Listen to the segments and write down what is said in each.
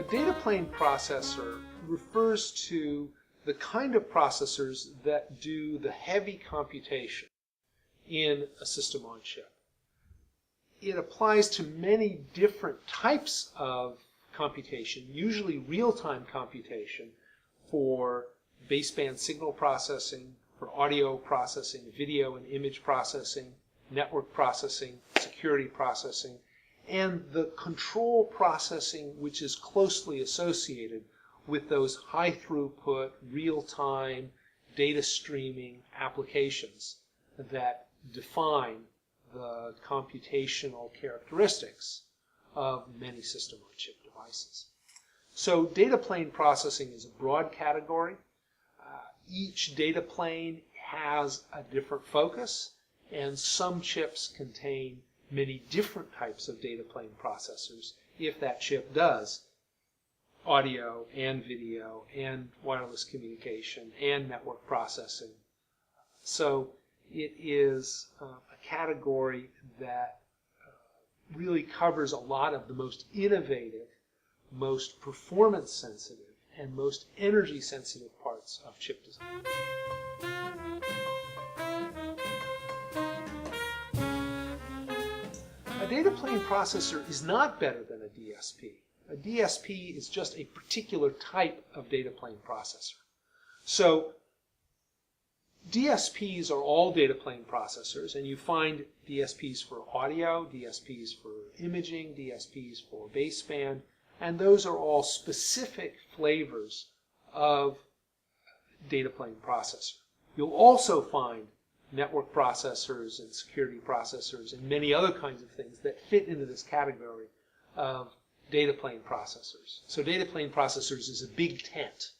A data plane processor refers to the kind of processors that do the heavy computation in a system on chip. It applies to many different types of computation, usually real-time computation for baseband signal processing, for audio processing, video and image processing, network processing, security processing, and the control processing which is closely associated with those high throughput, real-time data streaming applications that define the computational characteristics of many system-on-chip devices. So data plane processing is a broad category. Each data plane has a different focus, and some chips contain many different types of data plane processors if that chip does audio and video and wireless communication and network processing. So it is a category that really covers a lot of the most innovative, most performance sensitive, and most energy sensitive parts of chip design. A data plane processor is not better than a DSP. A DSP is just a particular type of data plane processor. So DSPs are all data plane processors, and you find DSPs for audio, DSPs for imaging, DSPs for baseband, and those are all specific flavors of data plane processor. You'll also find network processors and security processors and many other kinds of things that fit into this category of data plane processors. So data plane processors is a big tent,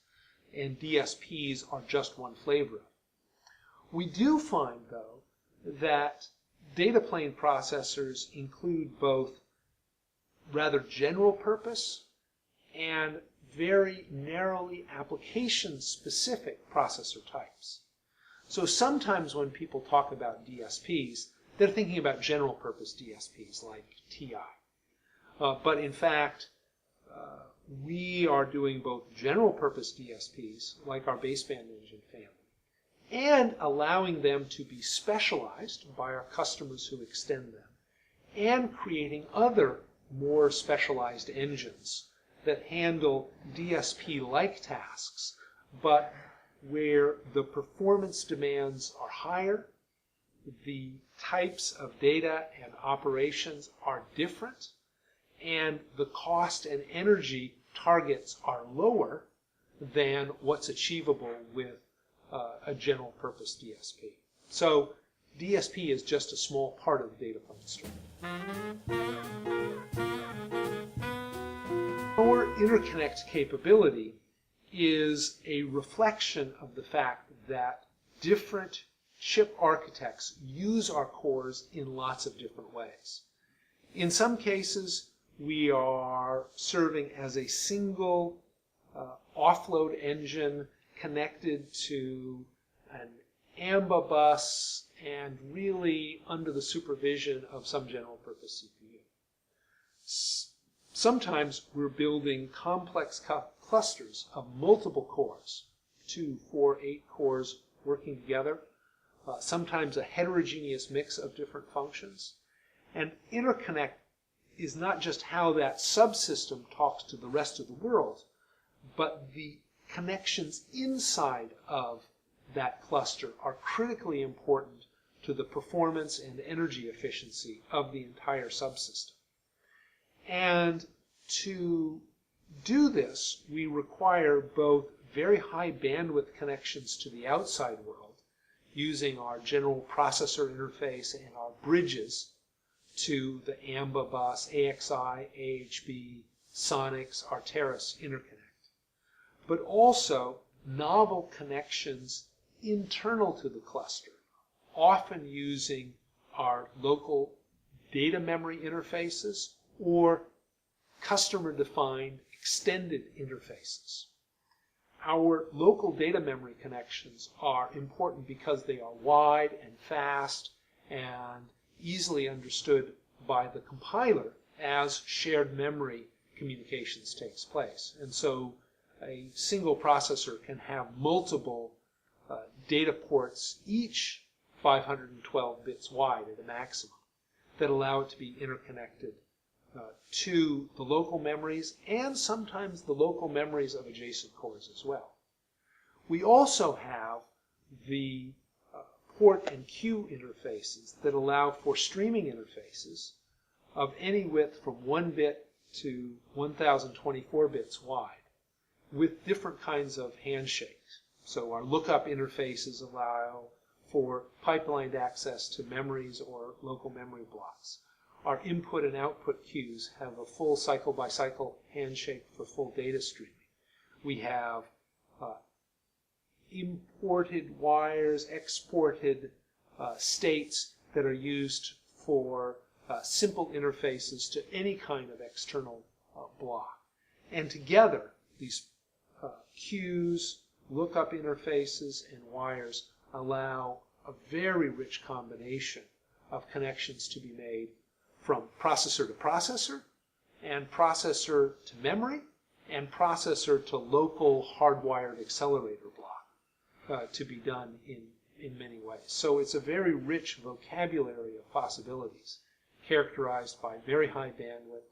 and DSPs are just one flavor of it. We do find, though, that data plane processors include both rather general purpose and very narrowly application-specific processor types. So sometimes when people talk about DSPs, they're thinking about general purpose DSPs like TI. But in fact, we are doing both general purpose DSPs, like our baseband engine family, and allowing them to be specialized by our customers who extend them, and creating other more specialized engines that handle DSP-like tasks, but where the performance demands are higher, the types of data and operations are different, and the cost and energy targets are lower than what's achievable with a general purpose DSP. So DSP is just a small part of the data plane stream. Our interconnect capability is a reflection of the fact that different chip architects use our cores in lots of different ways. In some cases, we are serving as a single offload engine connected to an AMBA bus and really under the supervision of some general purpose CPU. Sometimes we're building complex clusters of multiple cores, 2, 4, 8 cores working together, sometimes a heterogeneous mix of different functions. And interconnect is not just how that subsystem talks to the rest of the world, but the connections inside of that cluster are critically important to the performance and energy efficiency of the entire subsystem. And to do this, we require both very high bandwidth connections to the outside world, using our general processor interface and our bridges to the AMBA bus, AXI, AHB, Sonix, Arteris interconnect, but also novel connections internal to the cluster, often using our local data memory interfaces or customer-defined extended interfaces. Our local data memory connections are important because they are wide and fast and easily understood by the compiler as shared memory communications takes place. And so a single processor can have multiple data ports, each 512 bits wide at a maximum, that allow it to be interconnected to the local memories and sometimes the local memories of adjacent cores as well. We also have the port and queue interfaces that allow for streaming interfaces of any width from 1 bit to 1024 bits wide with different kinds of handshakes. So our lookup interfaces allow for pipelined access to memories or local memory blocks. Our input and output queues have a full cycle-by-cycle handshake for full data streaming. We have imported wires, exported states that are used for simple interfaces to any kind of external block. And together, these queues, lookup interfaces, and wires allow a very rich combination of connections to be made from processor to processor, and processor to memory, and processor to local hardwired accelerator block to be done in many ways. So it's a very rich vocabulary of possibilities characterized by very high bandwidth,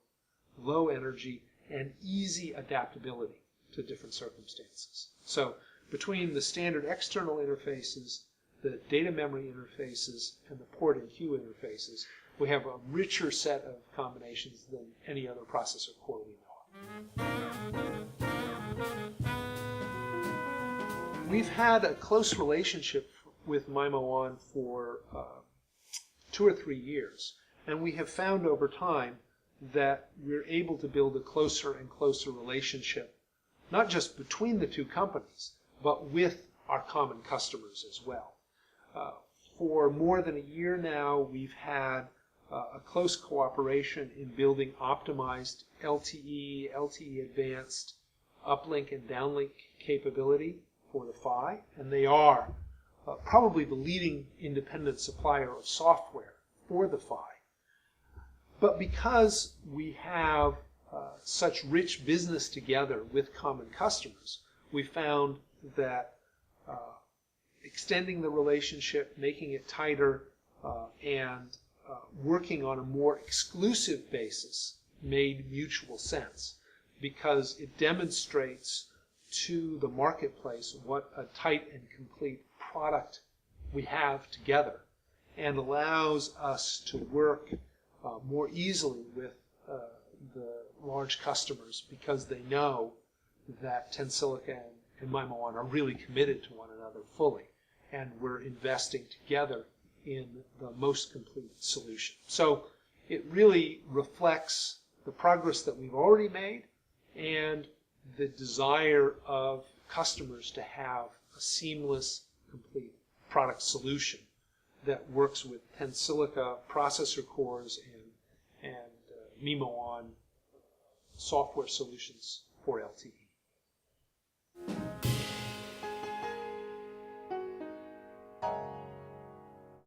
low energy, and easy adaptability to different circumstances. So between the standard external interfaces, the data memory interfaces, and the port and queue interfaces, we have a richer set of combinations than any other processor core we know of. We've had a close relationship with MIMO for 2 or 3 years, and we have found over time that we're able to build a closer and closer relationship, not just between the two companies, but with our common customers as well. For more than a year now, we've had a close cooperation in building optimized LTE, LTE advanced uplink and downlink capability for the PHY, and they are probably the leading independent supplier of software for the PHY. But because we have such rich business together with common customers, we found that extending the relationship, making it tighter, and working on a more exclusive basis made mutual sense, because it demonstrates to the marketplace what a tight and complete product we have together, and allows us to work more easily with the large customers, because they know that Tensilica and MIMO are really committed to one another fully, and we're investing together in the most complete solution. So it really reflects the progress that we've already made and the desire of customers to have a seamless, complete product solution that works with Tensilica processor cores and MIMO software solutions for LTE.